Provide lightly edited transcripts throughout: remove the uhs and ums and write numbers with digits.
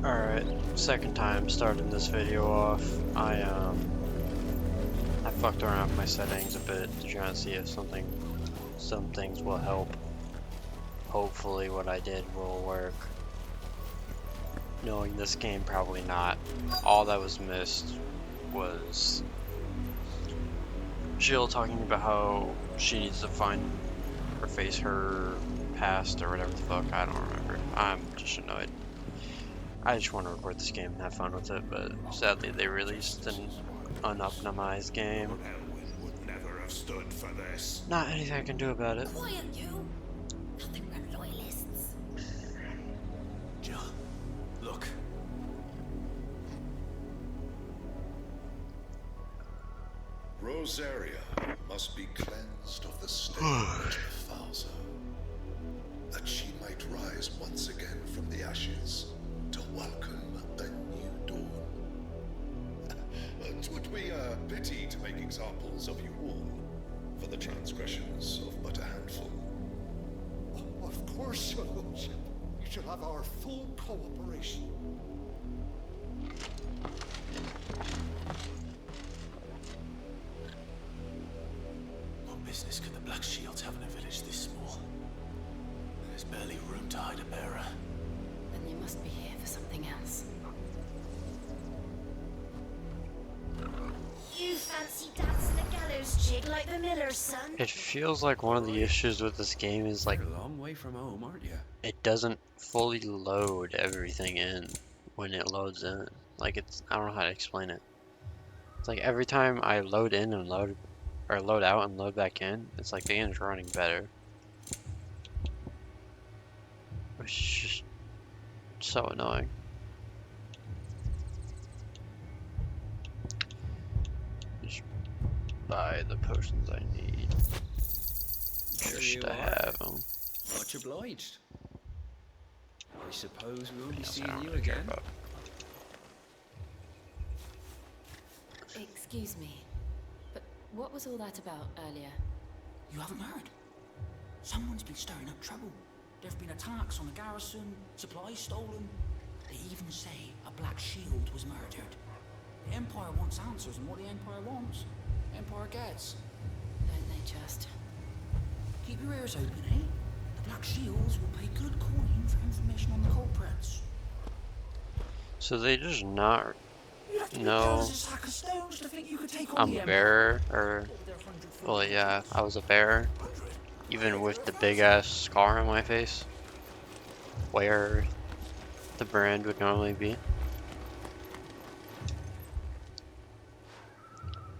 Alright, second time starting this video off. I fucked around with my settings a bit to try and see if some things will help. Hopefully what I did will work. Knowing this game, probably not. All that was missed was Jill talking about how she needs to find or face her past or whatever the fuck. I don't remember. I'm just annoyed. I just want to record this game and have fun with it, but sadly they released an unoptimized game. Lord Elwyn would never have stood for this. Not anything I can do about it. Quiet, you! Nothing but loyalists. Jill, look. Rosaria must be cleansed of the stain which befalls her, that she might rise once again from the ashes to welcome a new dawn. 'Twould be a pity to make examples of you all for the transgressions of but a handful. Of course, Your Lordship. You shall have our full cooperation. What business could the Black Shields have in a village this small? There's barely room to hide a bearer. Then they must be here for something else. You fancy dancing the gallows jig like the miller's son? It feels like one of the issues with this game is like You're a long way from home, aren't you? it doesn't fully load everything in when it loads in. Like I don't know how to explain it. It's like every time I load in and load out and load back in, it's like the game's running better. Which is just so annoying. Just buy the potions I need just to have them. Much obliged. I suppose we won't be Yes, I seeing don't you really care again. about. Excuse me, but what was all that about earlier? You haven't heard? Someone's been stirring up trouble. There have been attacks on the garrison, supplies stolen. They even say a Black Shield was murdered. The Empire wants answers, and what the Empire wants, the Empire gets. Don't they just? Keep your ears open, eh? The Black Shields will pay good coin for information on the culprits. So they just not. You'd have to be No. careless as a sack of stones to think you could take on I'm the a Empire. bearer, or well, yeah, I was a bearer, even with the big ass scar on my face, where the brand would normally be.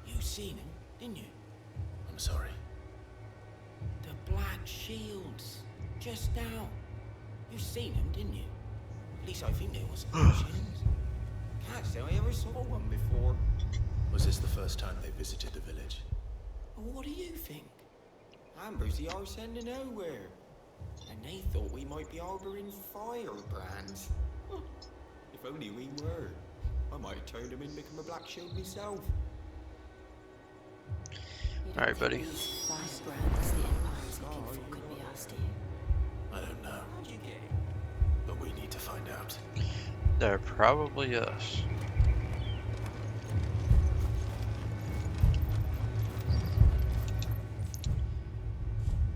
You seen him, didn't you? I'm sorry. The Black Shields. Just now. You seen them, didn't you? At least I think there was Black Shields. Can't say I ever saw one before. Was this the first time they visited the village? Well, what do you think? Amber's the arse end of nowhere. And they thought we might be harboring firebrands. Huh. If only we were. I might have turned them in and become a Black Shield myself. You don't Alright, think buddy. these firebrands the Empire's looking for could be us, do you? I don't know, How'd you get it? but we need to find out. They're probably us.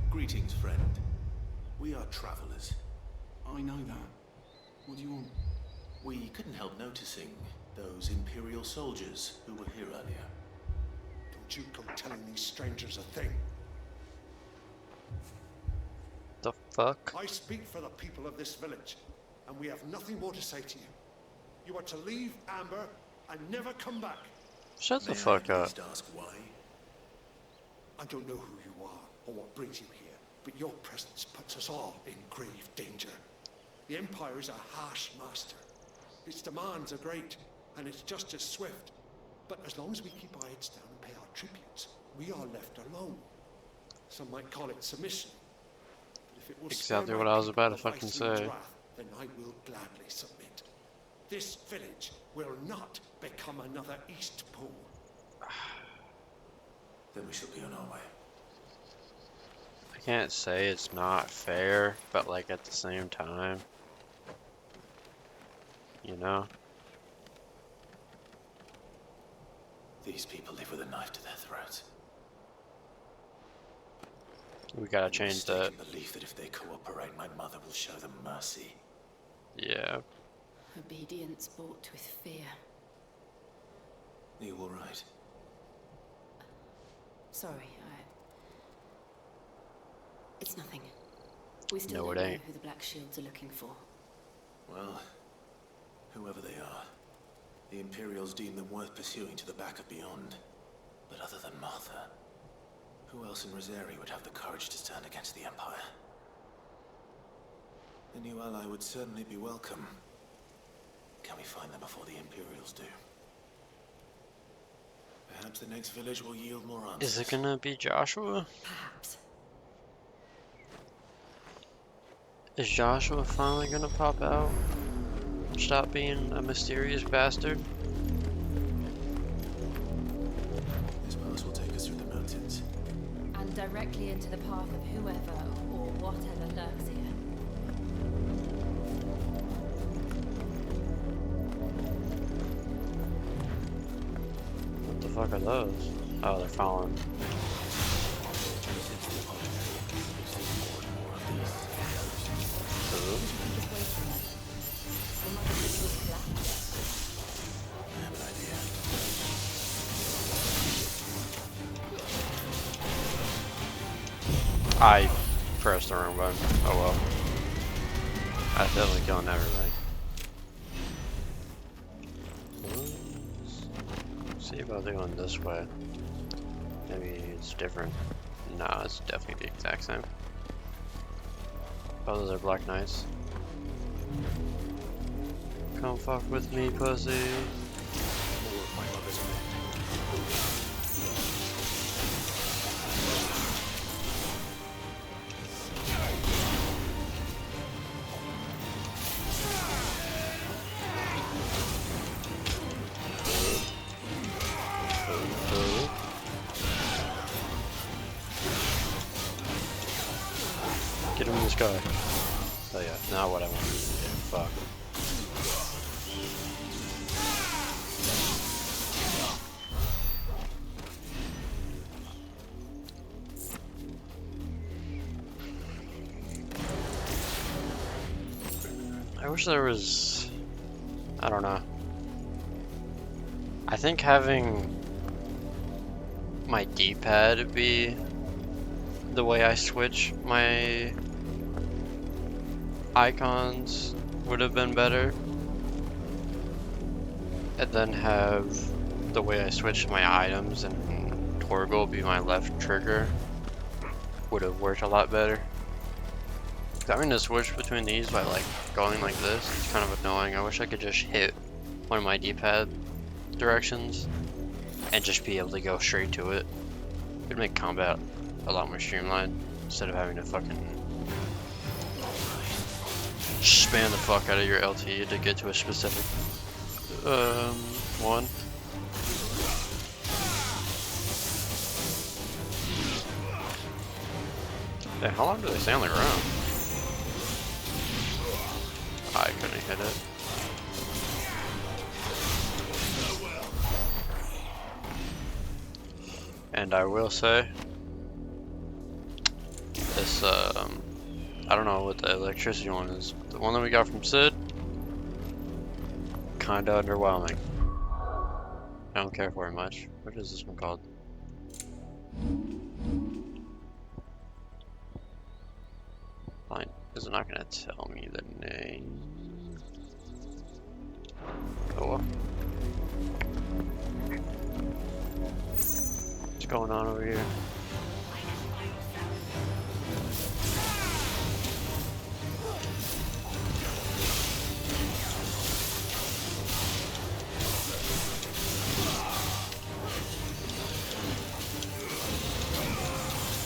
Greetings, friend. We are travelers. I know that. What do you want? We couldn't help noticing those Imperial soldiers who were here earlier. Don't you go telling these strangers a thing. The fuck? I speak for the people of this village, and we have nothing more to say to you. You are to leave Amber and never come back. Shut the May I fuck at up. least ask why? I don't know who you are or what brings you here, but your presence puts us all in grave danger. The Empire is a harsh master. Its demands are great, and its justice swift. But as long as we keep our heads down and pay our tributes, we are left alone. Some might call it submission. But if it will spare Exactly my what I was people about to the fucking Viceroy's say. wrath, then I will gladly submit. This village will not become another East Pool. Then we shall be on our way. I can't say it's not fair, but like at the same time, You know? These people live with a knife to their throats. We gotta In the change that. mistaken belief that if they cooperate, my mother will show them mercy. Yeah. Obedience bought with fear. Are you all right? Sorry, It's nothing. We still No, it don't know ain't. who the Black Shields are looking for. Well, whoever they are, the Imperials deem them worth pursuing to the back of beyond. But other than Martha, who else in Rosari would have the courage to stand against the Empire? A new ally would certainly be welcome. Can we find them before the Imperials do? Perhaps the next village will yield more answers. Is it gonna be Joshua? Perhaps. Is Joshua finally gonna pop out? Stop being a mysterious bastard? This pass will take us through the mountains. And directly into the path of whoever or whatever lurks here. What the fuck are those? Oh, they're following. Who? I pressed the wrong button. Oh well. I definitely killing everything. Let's see about going this way. Maybe it's different. Nah, it's definitely the exact same. Oh, those are Black Knights. Come fuck with me, pussy. More of my mother's men. Get him in the sky. Oh yeah, not what I wanted to do. Fuck. I wish there was... I don't know. I think having my D-pad be the way I switch my icons would have been better. And then have the way I switch my items and Torgal be my left trigger would have worked a lot better. Having to switch between these by like going like this is kind of annoying. I wish I could just hit one of my D-pad directions and just be able to go straight to it. It would make combat a lot more streamlined instead of having to fucking spam the fuck out of your LT to get to a specific one. Yeah, how long do they stay on the ground? I couldn't hit it. And I will say, this, I don't know what the electricity one is. The one that we got from Sid, kinda underwhelming. I don't care for it much. What is this one called? Fine, is it not gonna tell me the name? Oh well. What's going on over here?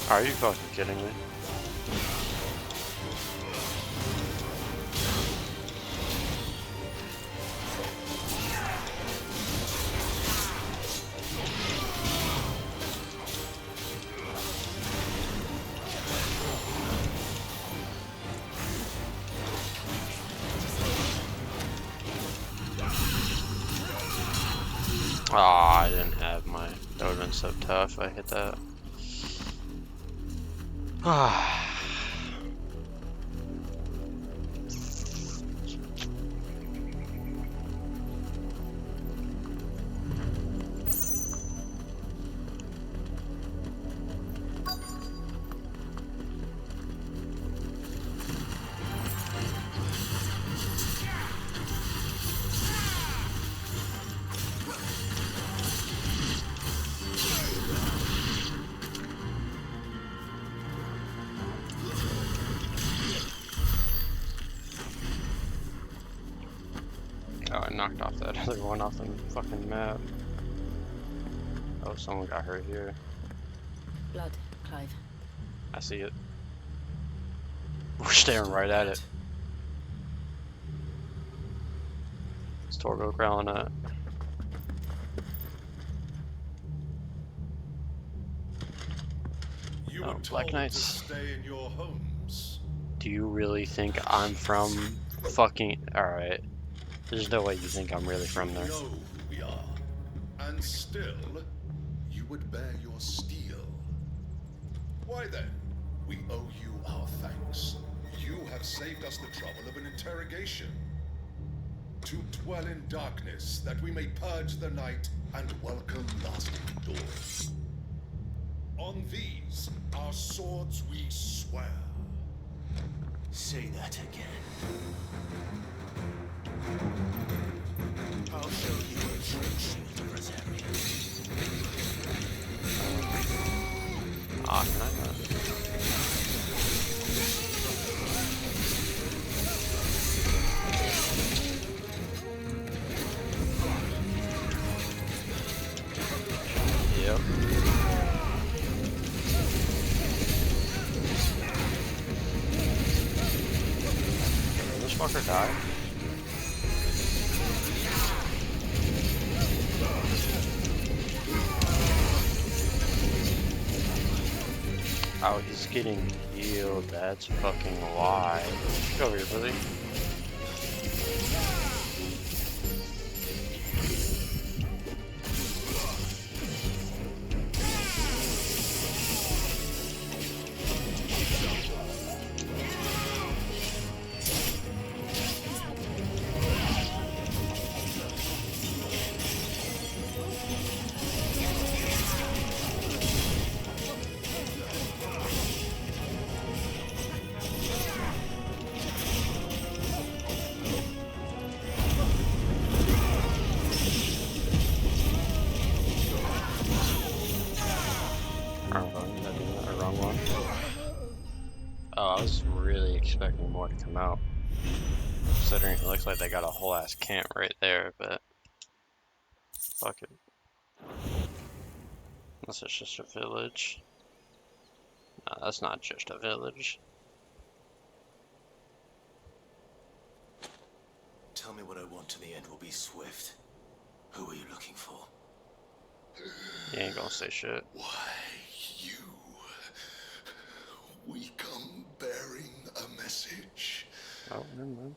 Are you fucking kidding me? Oh, I didn't have my. That would have been so tough if I hit that. Ah. Oh, I knocked off that other one off the fucking map. Oh, someone got hurt here. Blood, Clive. I see it. We're staring right at it. It's Torgo growling at. You Oh, were Black told to Knights. stay in your homes. Do you really think I'm from fucking... Alright. There's no way you think I'm really from there. You know who we are. And still, you would bear your steel. Why then? We owe you our thanks. You have saved us the trouble of an interrogation. To dwell in darkness, that we may purge the night and welcome lasting dawn. On these, our swords we swear. Say that again. I'll show you a true shield, Rosario. Ah, can I not? Yep. Did this fucker die? Oh, he's getting healed. That's fucking why. Get over here, buddy. Wrong one. Oh, I was really expecting more to come out. Considering it looks like they got a whole ass camp right there, but fuck it. This is just a village. No, that's not just a village. Tell me what I want and the end will be swift. Who are you looking for? You ain't gonna say shit. Why, you? We come bearing a message. Oh, never mind.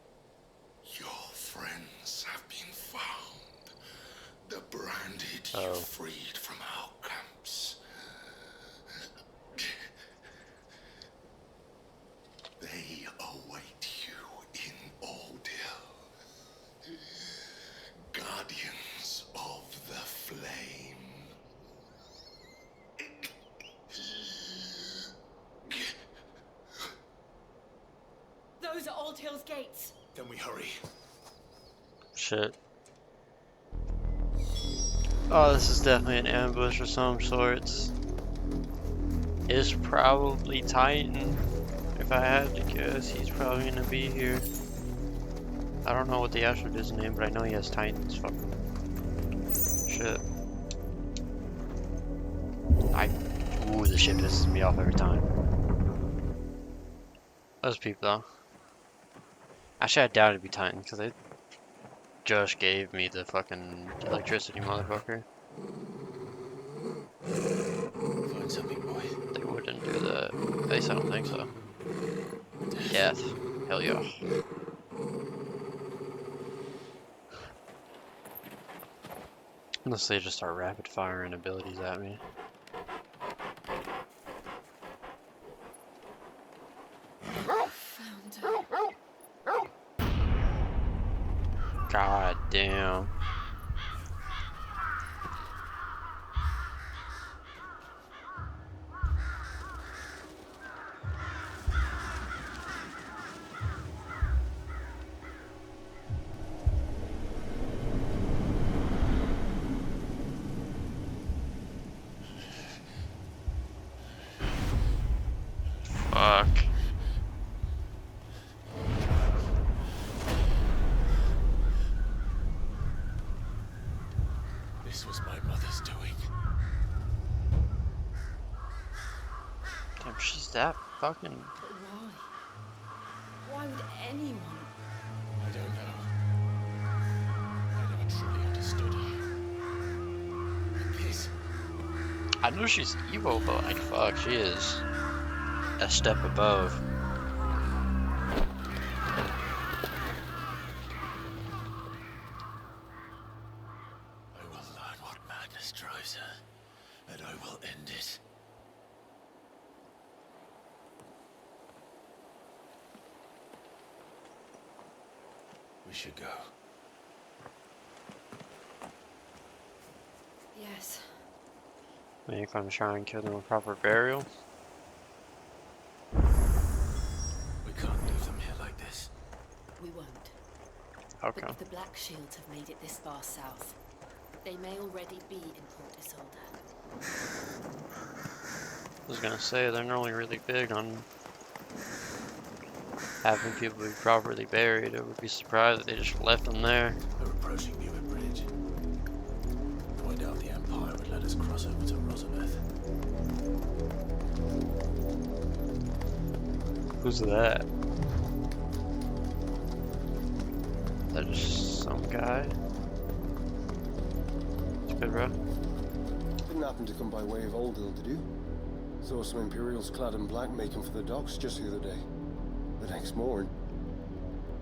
Your friends have been found. The branded you Oh. freed from our camps. They await you in Aldil. Guardians of the Flame. Those are Old Hill's gates. Then we hurry. Shit. Oh, this is definitely an ambush of some sorts. It's probably Titan. If I had to guess, he's probably gonna be here. I don't know what the actual dude's name, but I know he has Titans. Fucking shit. Ooh, the shit pisses me off every time. Those people though. Actually, I doubt it'd be Titan because they just gave me the fucking electricity, motherfucker. Find something, boy. They wouldn't do that. At least I don't think so. Death. Hell yeah. Unless they just start rapid firing abilities at me. Found her. God damn. Fuck. This was my mother's doing. Damn, she's that fucking. But why? Why would anyone? I don't know. I never truly understood her. And this, I know she's evil, but like, fuck, she is a step above. I will learn what madness drives her, and I will end it. We should go. Yes. Are you gonna try and kill them with proper burial? We can't leave them here like this. We won't. Okay. But if the Black Shields have made it this far south, they may already be in Port Isolde. I was gonna say, they're normally really big on having people be properly buried. I would be surprised if they just left them there. We're approaching Newark Bridge. Though I doubt the Empire would let us cross over to Rosabeth. Who's that? Is that just some guy? It's good, bro. Didn't happen to come by way of Oldhill, did you? Saw some Imperials clad in black making for the docks just the other day. The next morning,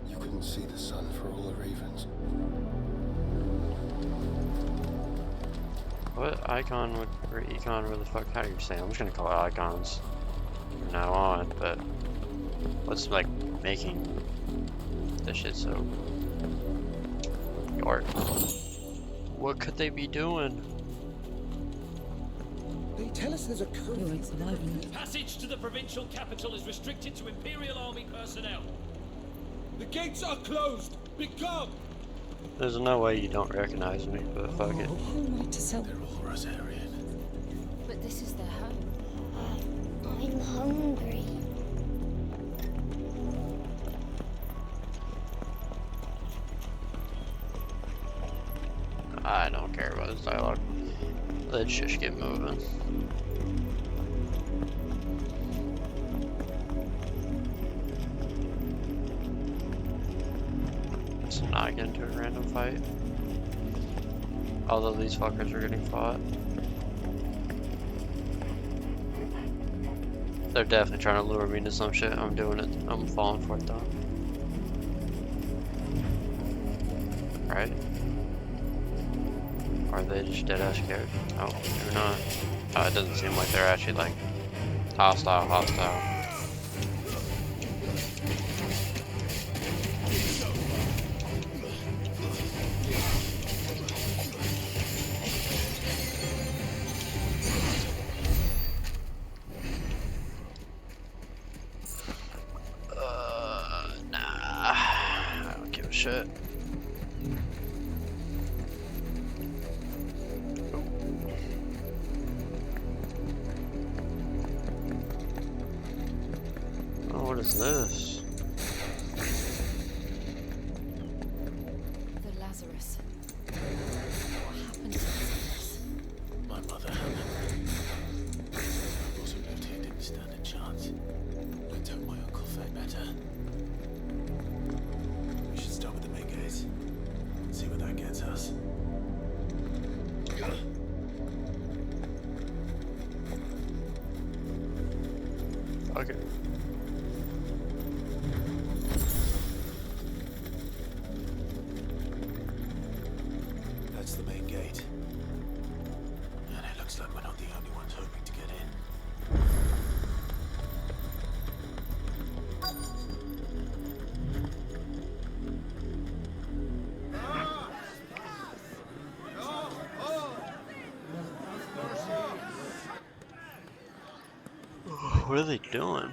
you couldn't see the sun for all the ravens. What icon would, or econ, where the fuck, how do you say? I'm just gonna call it icons from now on, but what's like making this shit so dark? What could they be doing? They tell us there's a curfew. Passage to the provincial capital is restricted to Imperial Army personnel. The gates are closed. Become. There's no way you don't recognize me, but fuck it. They're all Rosarian. But this is their home. I'm hungry. I don't care about this dialogue. Let's just get moving. Let's not get into a random fight. Although these fuckers are getting fought. They're definitely trying to lure me into some shit. I'm doing it. I'm falling for it though. Right? Are they just dead ass scared? Oh, maybe not. It doesn't seem like they're actually like hostile. Nah. I don't give a shit. What is this? The Lazarus. What happened to Lazarus? My mother, Helen. Those who lived here didn't stand a chance. Let's hope my uncle fared better. We should start with the main gate. See where that gets us. Okay. That's the main gate. What are they doing?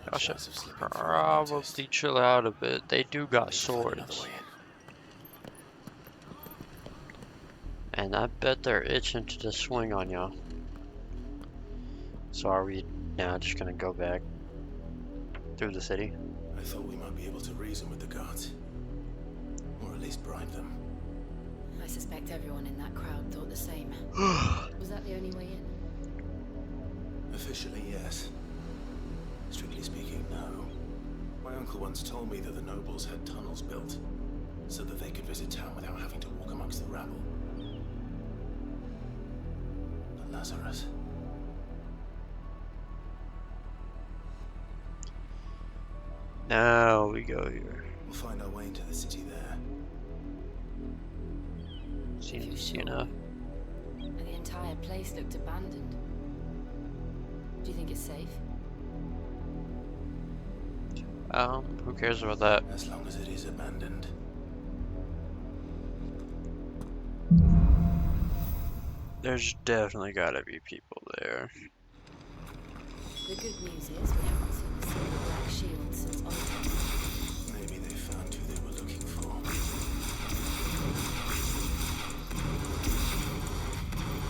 I should chance of slipping through unnoticed. probably chill out a bit. They do got Need to find another swords. way in. And I bet they're itching to just swing on y'all. So are we now just gonna go back through the city? I thought we might be able to reason with the guards. Or at least bribe them. I suspect everyone in that crowd thought the same. Was that the only way in? Officially, yes. Strictly speaking, no. My uncle once told me that the nobles had tunnels built, so that they could visit town without having to walk amongst the rabble. But Lazarus... Now we go here. We'll find our way into the city there. Seems enough. And the entire place looked abandoned. Do you think it's safe? Who cares about that? As long as it is abandoned. There's definitely gotta be people there. The good news is we haven't seen the silver black shield since Old. Maybe they found who they were looking for.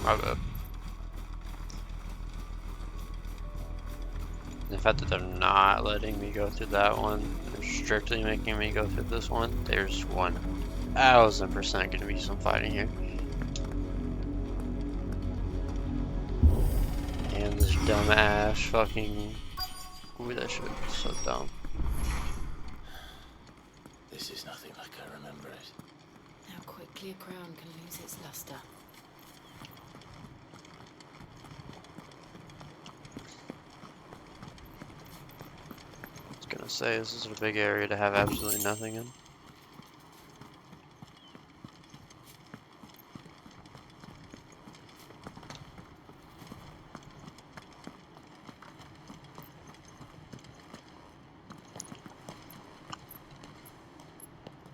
My bad. The fact that they're not letting me go through that one, they're strictly making me go through this one, there's 1000% gonna be some fighting here. And this dumbass fucking... Ooh, that shit is so dumb. This is nothing like I remember it. How quickly a crown can lose its luster. I was gonna say, this is a big area to have absolutely nothing in.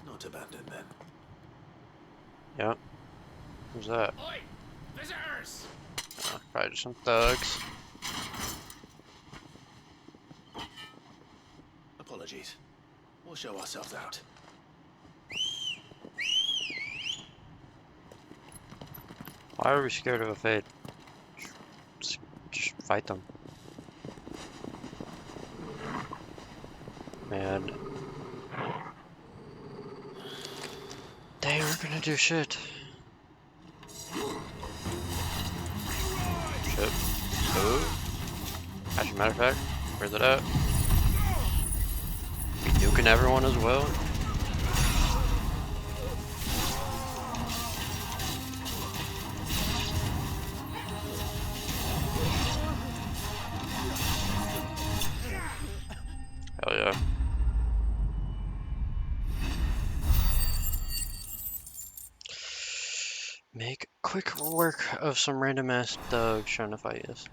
Not abandoned then. Yep. Who's that? Oi! Visitors! Probably just some thugs. Apologies. We'll show ourselves out. Why are we scared of a fade? Just fight them. Man. They aren't gonna do shit. Shit. Oh. As a matter of fact, where's it at? We nuking everyone as well. Hell yeah. Make quick work of some random ass thugs trying to fight us.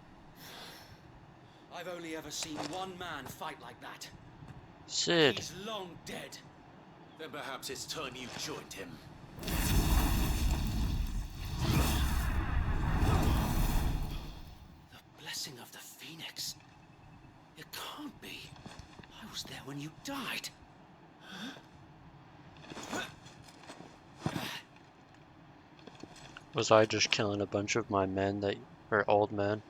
I've only ever seen one man fight like that. Sid. He's long dead. Then perhaps it's time you joined him. The blessing of the Phoenix. It can't be. I was there when you died. Was I just killing a bunch of my men that are old men?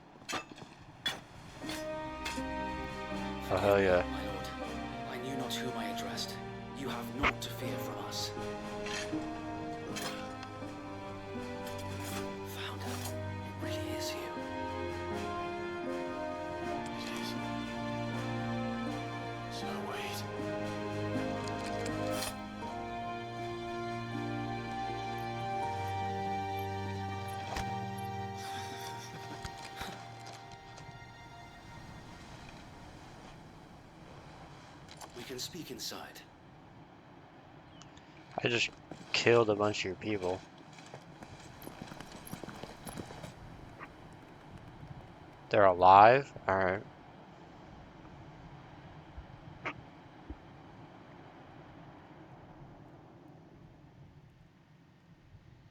Oh hell yeah. My lord, I knew not whom I addressed. You have naught to fear from us. Found her. It really is you. It is. So wait. can speak inside. I just killed a bunch of your people. They're alive? Alright.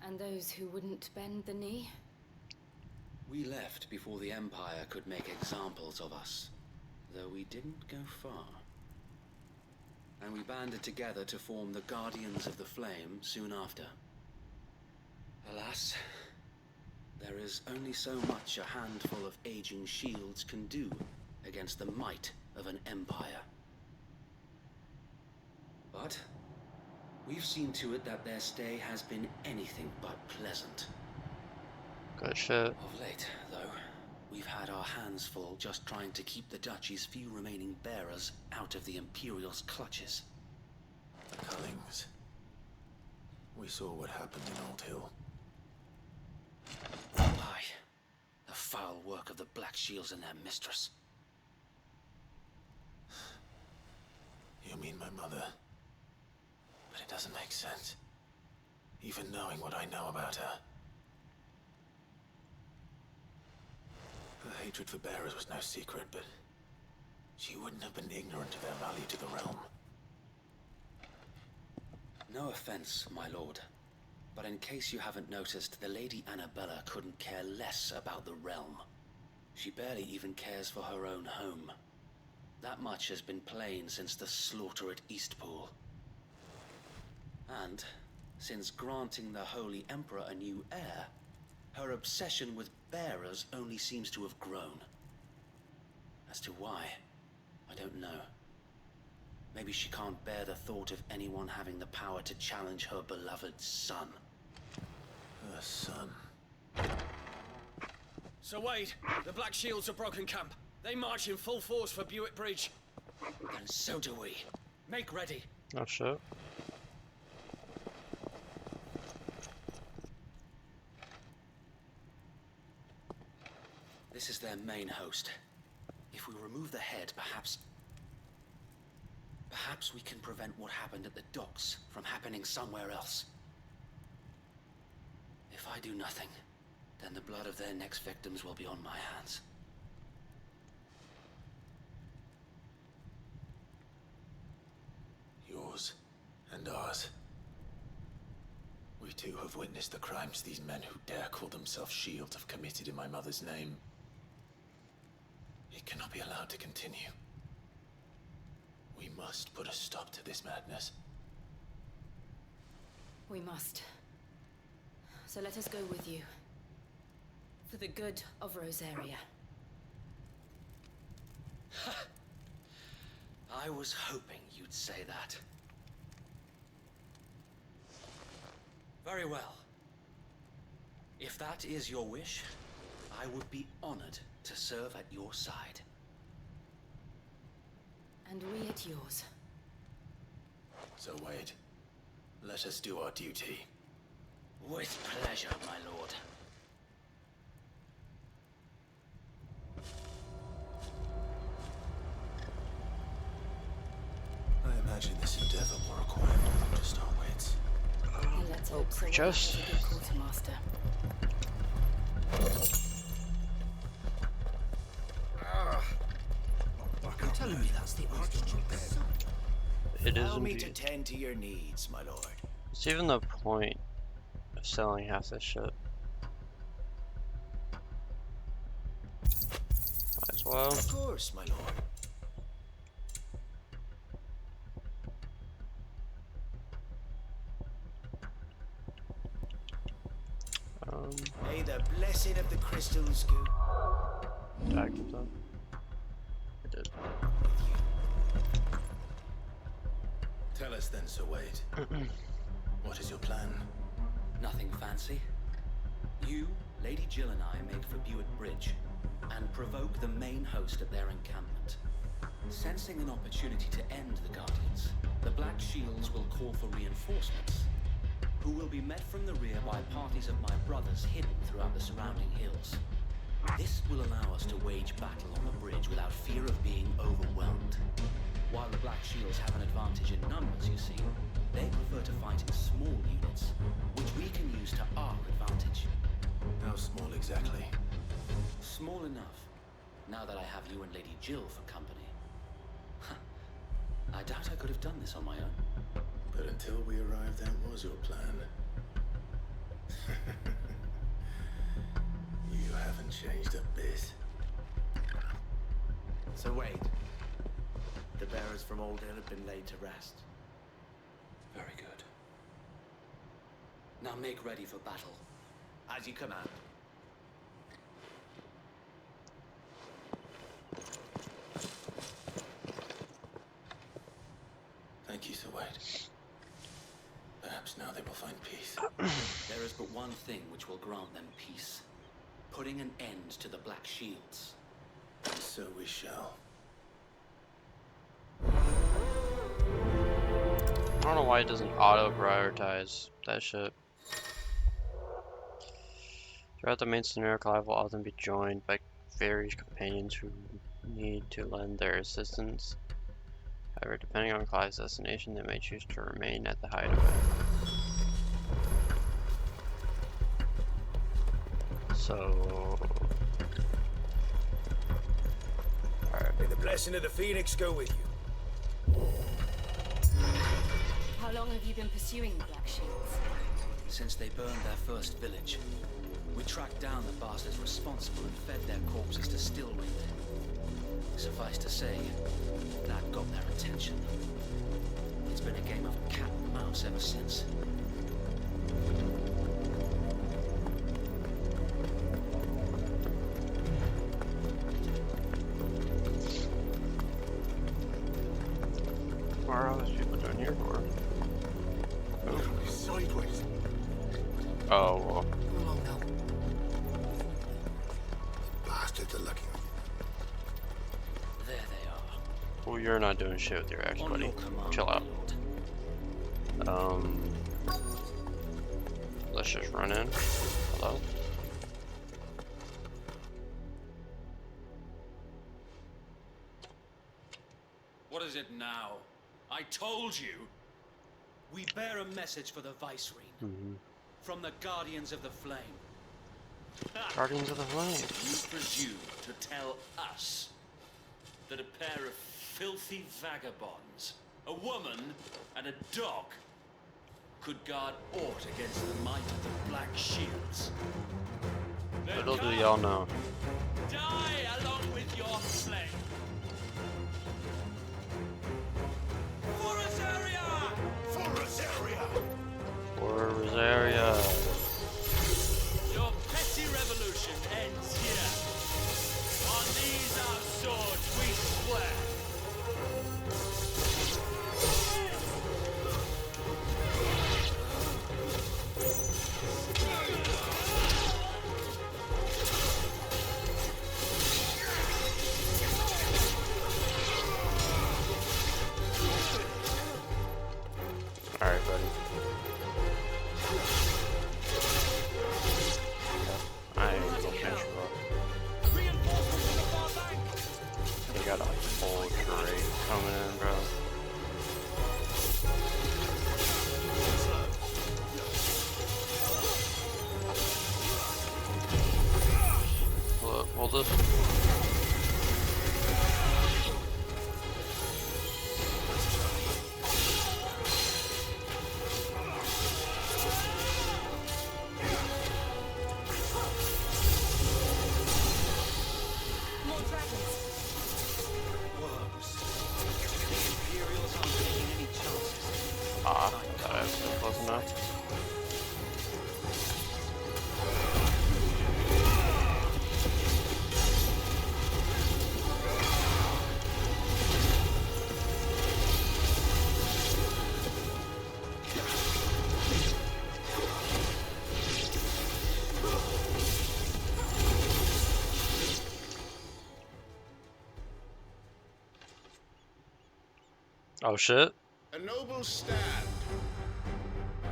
And those who wouldn't bend the knee? We left before the Empire could make examples of us, though we didn't go far. And we banded together to form the Guardians of the Flame soon after. Alas, there is only so much a handful of aging shields can do against the might of an empire. But we've seen to it that their stay has been anything but pleasant. Good shit. Of late, though, we've had our hands full just trying to keep the Duchy's few remaining bearers out of the Imperial's clutches. The Cullings. We saw what happened in Old Hill. Aye. The foul work of the Black Shields and their mistress. You mean my mother? But it doesn't make sense. Even knowing what I know about her. Her hatred for bearers was no secret, but she wouldn't have been ignorant of their value to the realm. No offense, my lord. But in case you haven't noticed, the Lady Annabella couldn't care less about the realm. She barely even cares for her own home. That much has been plain since the slaughter at Eastpool. And, since granting the Holy Emperor a new heir, her obsession with bearers only seems to have grown. As to why, I don't know. Maybe she can't bear the thought of anyone having the power to challenge her beloved son. Her son? So Wade, the Black Shields have broken camp. They march in full force for Buick Bridge. And so do we. Make ready. Oh shit. This is their main host. If we remove the head, perhaps we can prevent what happened at the docks from happening somewhere else. If I do nothing, then the blood of their next victims will be on my hands. Yours and ours. We too have witnessed the crimes these men who dare call themselves shields have committed in my mother's name. It cannot be allowed to continue. We must put a stop to this madness. We must. So let us go with you. For the good of Rosaria. I was hoping you'd say that. Very well. If that is your wish, I would be honored to serve at your side. And we at yours. So Wade, let us do our duty. With pleasure, my lord. I imagine this endeavor will require more than just our wits. Let's hope so. Just- As a good quartermaster. You're telling me that's the Archduke's son? It is Allow me to indeed. tend to your needs, my lord. It's even the point of selling half this shit. Might as well. Of course, my lord. May the blessing of the crystals go Did I keep that? I did. Tell us then, Sir Wade. What is your plan? Nothing fancy. You, Lady Jill and I make for Buick Bridge and provoke the main host at their encampment. Sensing an opportunity to end the Guardians, the Black Shields will call for reinforcements, who will be met from the rear by parties of my brothers hidden throughout the surrounding hills. This will allow us to wage battle on the bridge without fear of being overwhelmed. While the Black Shields have an advantage in numbers, you see, they prefer to fight in small units, which we can use to our advantage. How small exactly? Small enough, now that I have you and Lady Jill for company. I doubt I could have done this on my own. But until we arrived, that was your plan. You haven't changed a bit. So wait. The bearers from Old Hill have been laid to rest. Very good. Now make ready for battle. As you command. Thank you, Sir Wade. Perhaps now they will find peace. There is but one thing which will grant them peace. Putting an end to the Black Shields. And so we shall. I don't know why it doesn't auto-prioritize that shit. Throughout the main scenario, Clive will often be joined by various companions who need to lend their assistance. However, depending on Clive's destination, they may choose to remain at the hideaway. So... Alright. May the blessing of the Phoenix go with you. How long have you been pursuing the Black Shields? Since they burned their first village, we tracked down the bastards responsible and fed their corpses to Stillwind. Suffice to say, that got their attention. It's been a game of cat and mouse ever since. What are all those people doing here for? Oh. Sideways. Oh, well. Bastards are lucky. There they are. Well, you're not doing shit with your axe, On buddy. your command, Chill out. my lord. Let's just run in. Hello? What is it now? I told you! We bear a message for the Viceroy. From the Guardians of the Flame. Guardians of the Flame. You presume to tell us that a pair of filthy vagabonds, a woman and a dog, could guard aught against the might of the Black Shields? Then Little do come, y'all know. die along with your slave! For Rosaria! For Rosaria! For Rosaria. Your petty revolution ends here. On these our swords we swear. Alright, buddy. I ain't gonna finish you up. You got a full trade coming in, bro. Hold this. More dragons. Worms. The Imperials aren't taking any chances. Ah, I thought I was still close enough. Oh shit. A noble stand.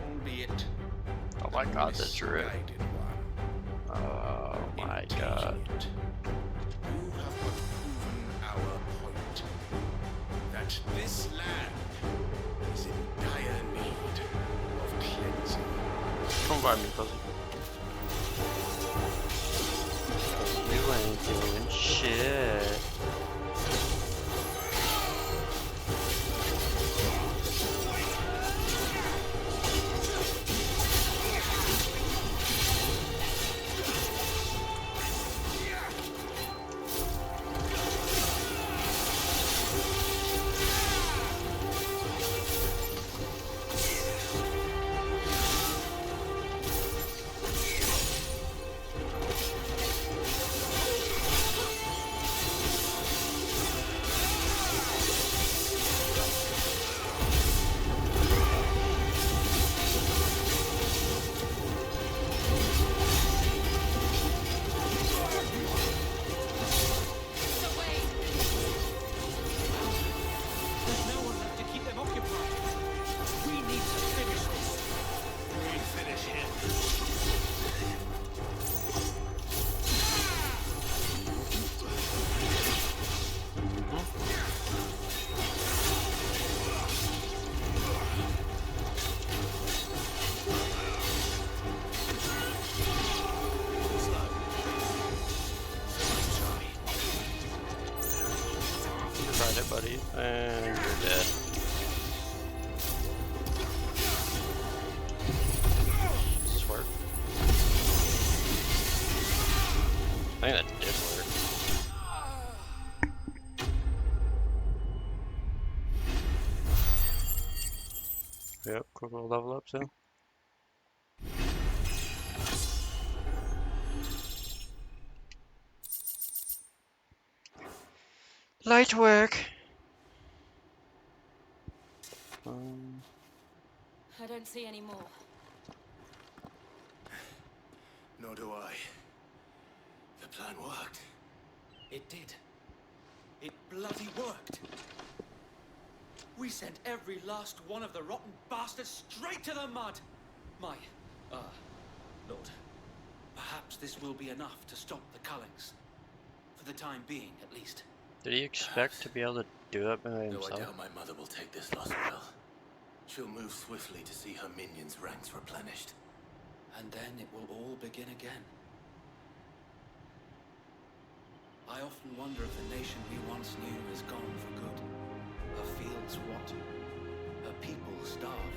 Albeit Oh my god, that's right. Misguided one. my god. You have but proven our point. That this land is in dire need of cleansing. Come by me, pussy. You ain't doing shit. There's no one left to keep them occupied. We need to finish this. We finish him. You tried it, buddy, and you're dead. Does this work? I think that did work. Yep, quick little level up, so. Light work. I don't see any more. Nor do I. The plan worked. It did. It bloody worked. We sent every last one of the rotten bastards straight to the mud. My, Lord, perhaps this will be enough to stop the Cullings. For the time being, at least. Did he expect to be able to do it by Though I himself? doubt my mother will take this loss well. She'll move swiftly to see her minions' ranks replenished. And then it will all begin again. I often wonder if the nation we once knew has gone for good. Her fields rot. Her people starve.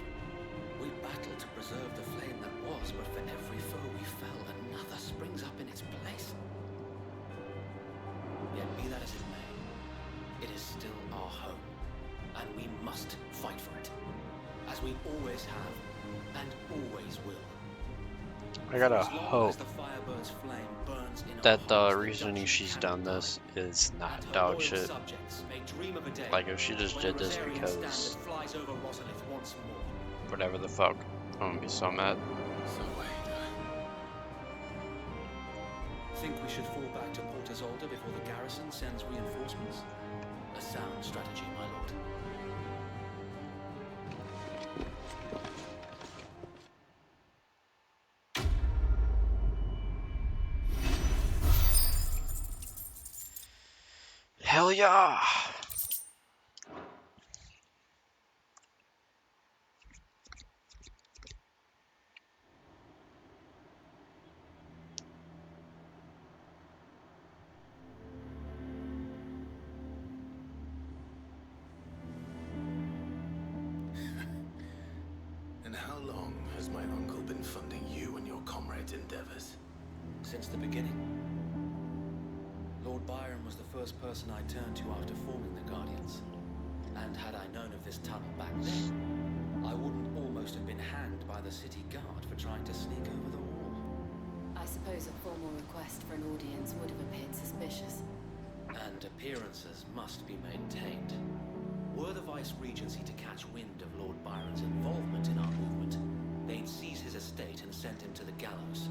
We battle to preserve the flame that was, but for every foe we fell, another springs up in its place. Yet be that as it may, it is still our home, and we must fight for it, as we always have, and always will. I gotta As long hope as the Firebird's flame burns in our that the hearts, reasoning Duchy she's cannot done die. this is And not her dog loyal shit. subjects may dream of a day Like if she just when did the this Rosarian because standard flies over Rosalith once more. whatever the fuck, I'm gonna be so mad. So wait. Think we should fall back to Port Isolde before the garrison sends reinforcements? A sound strategy, my lord. Hell yeah! And how long has my uncle been funding you and your comrades' endeavors? Since the beginning. Lord Byron was the first person I turned to after forming the Guardians. And had I known of this tunnel back then, I wouldn't almost have been hanged by the city guard for trying to sneak over the wall. I suppose a formal request for an audience would have appeared suspicious. And appearances must be maintained. Were the Vice-Regency to catch wind of Lord Byron's involvement in our movement, they'd seize his estate and send him to the gallows,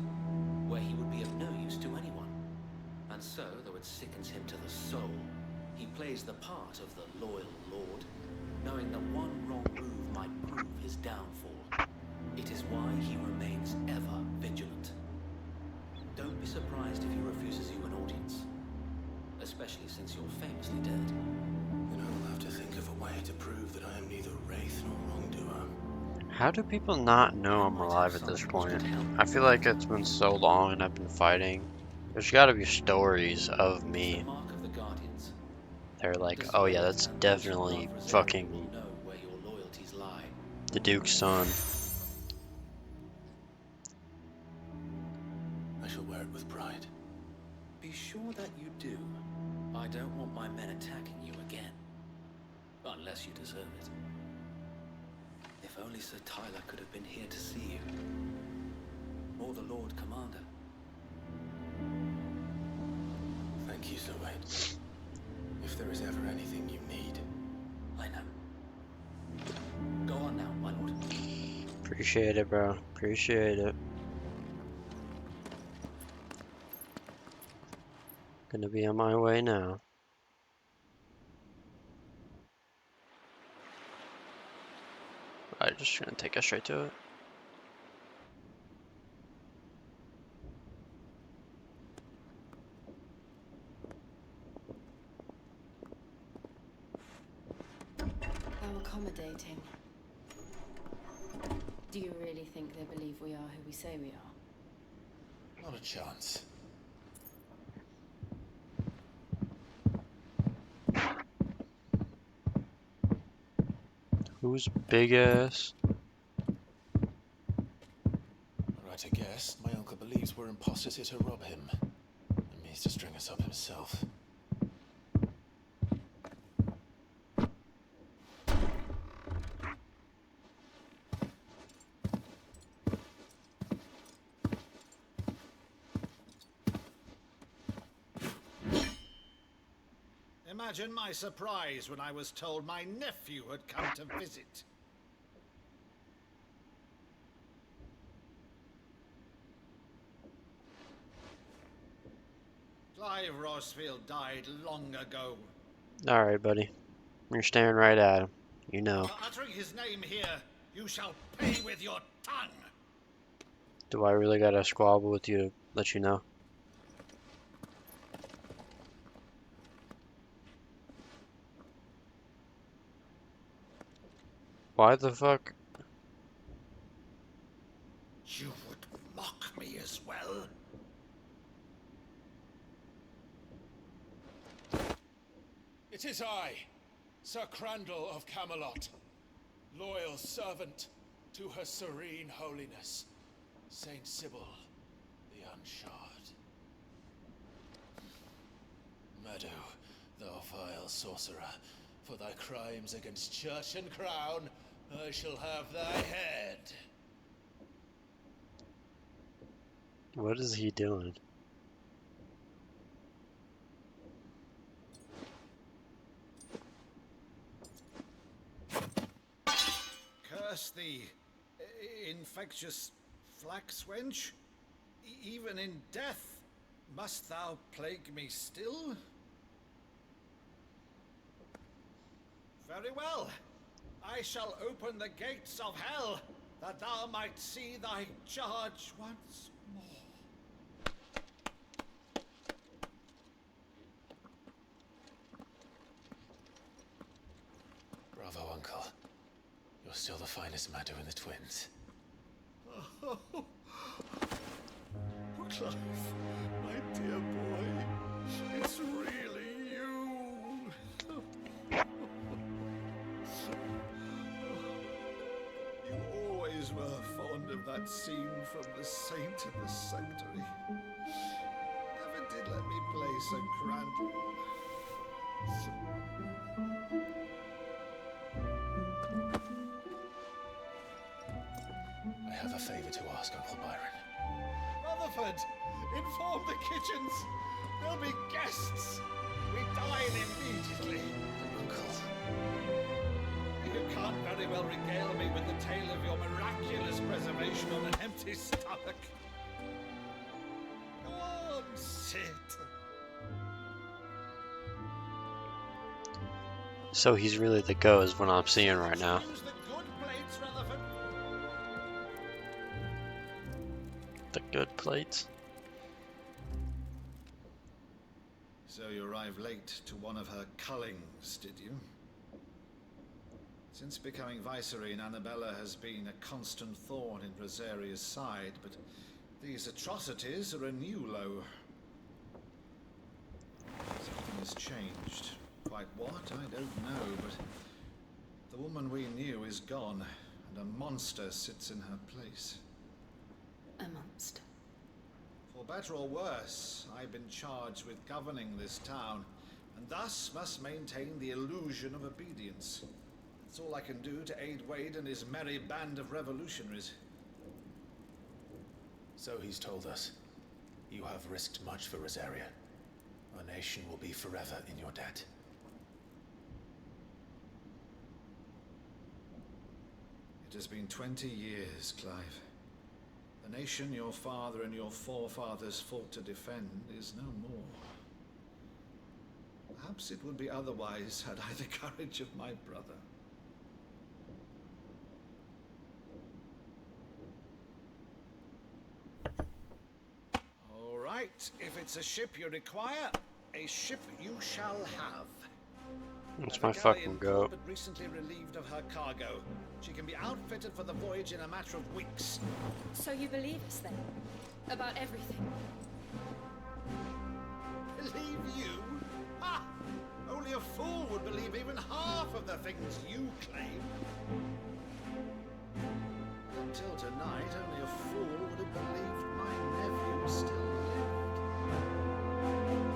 where he would be of no use to anyone. And so, though it sickens him to the soul, he plays the part of the loyal lord, knowing that one wrong move might prove his downfall. It is why he remains ever vigilant. Don't be surprised if you especially since you're famously dead. Then I'll have to think of a way to prove that I am neither wraith nor wrongdoer. How do people not know I'm alive at this point? I feel like it's been so long and I've been fighting. There's gotta be stories of It's the me. mark of the Guardians. They're like, Does oh yeah, Vault that's and most definitely of Rosari will fucking know where your loyalties lie. the Duke's son. I shall wear it with pride. Be sure that you do. I don't want my men attacking you again. Unless you deserve it. If only Sir Tyler could have been here to see you. Or the Lord Commander. Thank you, Sir Wade. If there is ever anything you need. I know. Go on now, my lord. Appreciate it, bro. Appreciate it. Gonna be on my way now. I'm just gonna take us straight to it. How accommodating. Do you really think they believe we are who we say we are? Not a chance. Who's big ass? Right, I guess. My uncle believes we're imposters here to rob him. And means to string us up himself. Imagine my surprise when I was told my nephew had come to visit. Clive Rossfield died long ago. Alright, buddy. You're staring right at him. You know. For uttering his name here, you shall pay with your tongue. Do I really gotta squabble with you to let you know? Why the fuck? You would mock me as well? It is I, Sir Crandall of Camelot, loyal servant to Her Serene Holiness, Saint Sybil the Unshod. Meadow, thou vile sorcerer, for thy crimes against church and crown, I shall have thy head. What is he doing? Curse thee, infectious flax wench. Even in death, must thou plague me still? Very well. I shall open the gates of hell, that thou might see thy charge once more. Bravo, Uncle. You're still the finest Meadow in the twins. Oh, Clive, my dear boy, it's really you. You always were fond of that scene from The Saint in the Sanctuary. Never did let me play Sir Crandall. I have a favor to ask, Uncle Byron. Rutherford, inform the kitchens. There'll be guests. We dine immediately. Uncle. You can't very well regale me with the tale of your miraculous preservation on an empty stomach. Go on, sit. So he's really the go is what I'm seeing right now. Use the good plates, Rutherford. The good plates. Sir So you arrived late to one of her cullings, did you? Since becoming Vicereine, Annabella has been a constant thorn in Rosaria's side, but these atrocities are a new low. Something has changed. Quite what, I don't know, but the woman we knew is gone, and a monster sits in her place. A monster. For better or worse, I've been charged with governing this town, and thus must maintain the illusion of obedience. It's all I can do to aid Wade and his merry band of revolutionaries. So he's told us. You have risked much for Rosaria. Our nation will be forever in your debt. It has been 20 years, Clive. The nation your father and your forefathers fought to defend is no more. Perhaps it would be otherwise had I the courage of my brother. All right, if it's a ship you require, a ship you shall have. That's my fucking goat. But recently relieved of her cargo. She can be outfitted for the voyage in a matter of weeks. So you believe us then? About everything? Believe you? Ha! Only a fool would believe even half of the things you claim. Until tonight, only a fool would have believed my nephew still lived.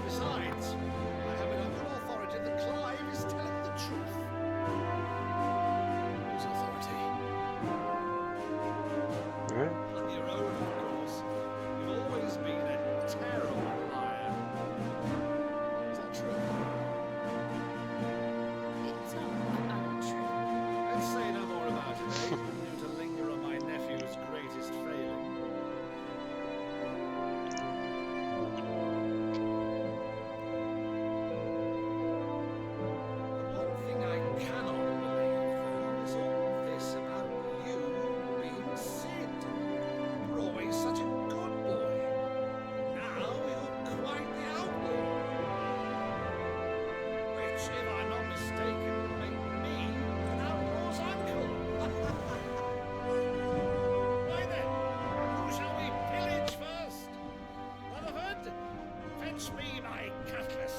Besides, I have it on good authority that Clive is telling the truth. Whose authority? Alright. On your own, of course. You've always been a terrible liar. Is that true? It's not untrue. Let's say no more about it, eh? You to linger on my nephew's greatest failing. The one thing I cannot believe, though, is all this about you being Sid. You were always such a good boy. Now you're quite the outlaw. Which, if I'm not mistaken, will make me an outlaw's uncle. Why then, who shall we pillage first? Rutherford, fetch me my cutlass.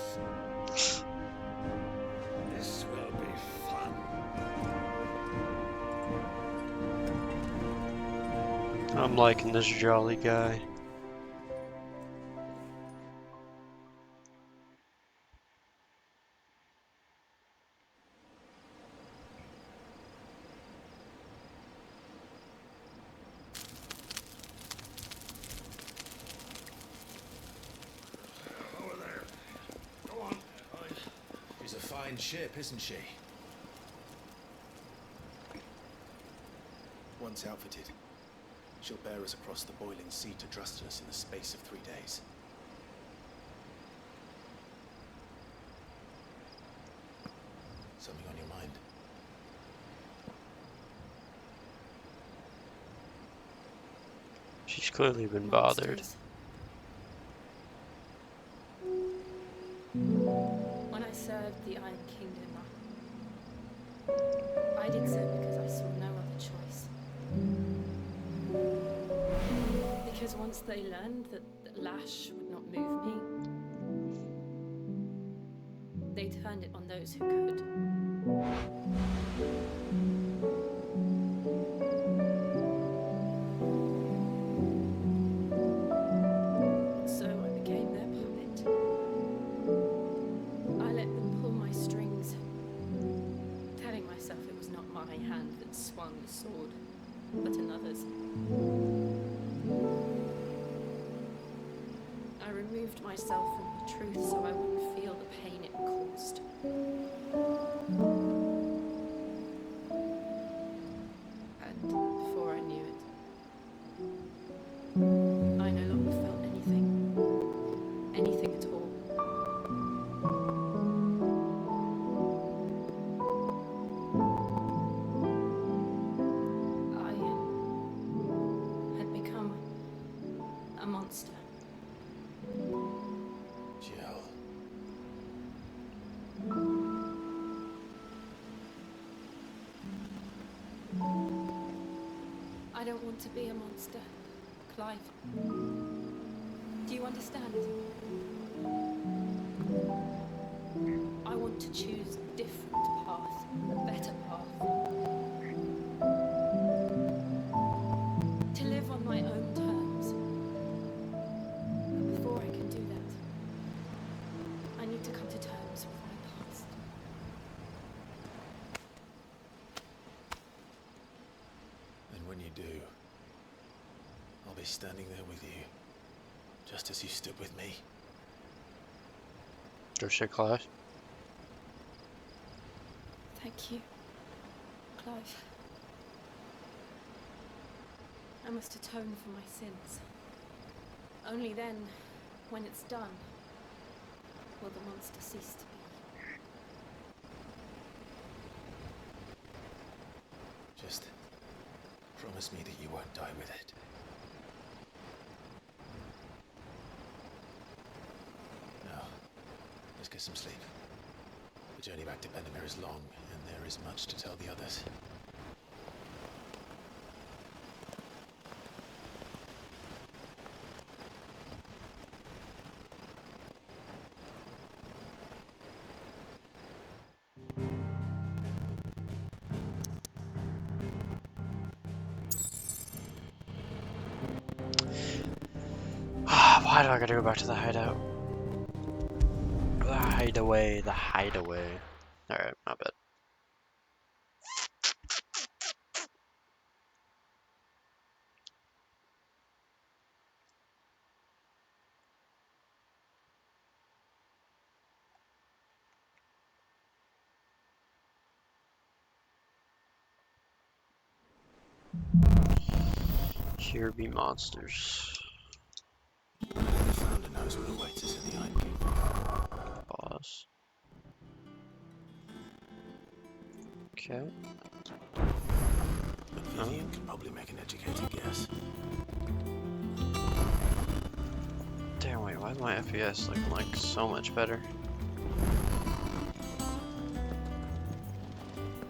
This will be fun. I'm liking this jolly guy. Over there. Go on. She's a fine ship, isn't she? Once outfitted, she'll bear us across the boiling sea to Drustinus in the space of 3 days. Something on your mind? She's clearly been bothered. Monsters. When I served the Iron Kingdom, I did so because I saw no other choice. Because once they learned that Lash would not move me, they turned it on those who could. So I became their puppet. I let them pull my strings, telling myself it was not my hand that swung the sword, but another's. I removed myself from the truth so I wouldn't feel the pain it caused. And before I knew it, I no longer felt anything. Anything at all. I had become a monster. Jill. don't want to be a monster, Clive. Do you understand? I want to choose a different path, a better path. To live on my own terms. But before I can do that, I need to come to terms with my past. And when you do, I'll be standing there with you, just as you stood with me. Go shit, Clive. Thank you, Clive. I must atone for my sins. Only then, when it's done, will the monster cease to be. Just promise me that you won't die with it. Now, let's get some sleep. The journey back to Benamir is long, and there is much to tell the others. Why do I gotta go back to the hideout? The hideaway, the hideaway. Alright, my bad. Here be monsters. The founder knows what awaits us in the Iron Kingdom. Pause. Okay. But Vivian can probably make an educated guess. Damn, wait, why is my FPS looking like so much better?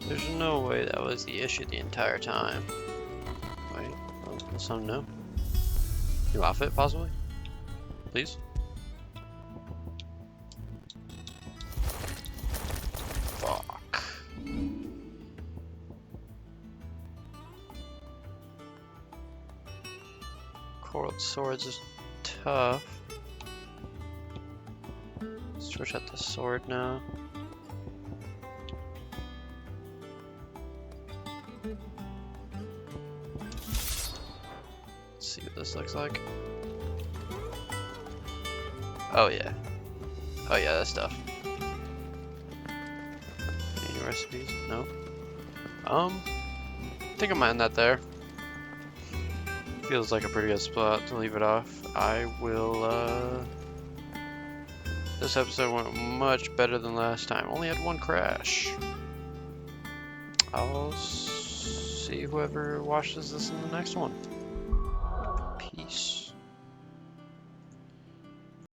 There's no way that was the issue the entire time. Wait, that's something new. New outfit, possibly? Please? Fuck. Coiled swords is tough. Switch out the sword now. Let's see what this looks like. Oh yeah. Oh yeah, that's tough. Any recipes? No. I think I'm ending that there. Feels like a pretty good spot to leave it off. I will, this episode went much better than last time. Only had one crash. I'll see whoever watches this in the next one.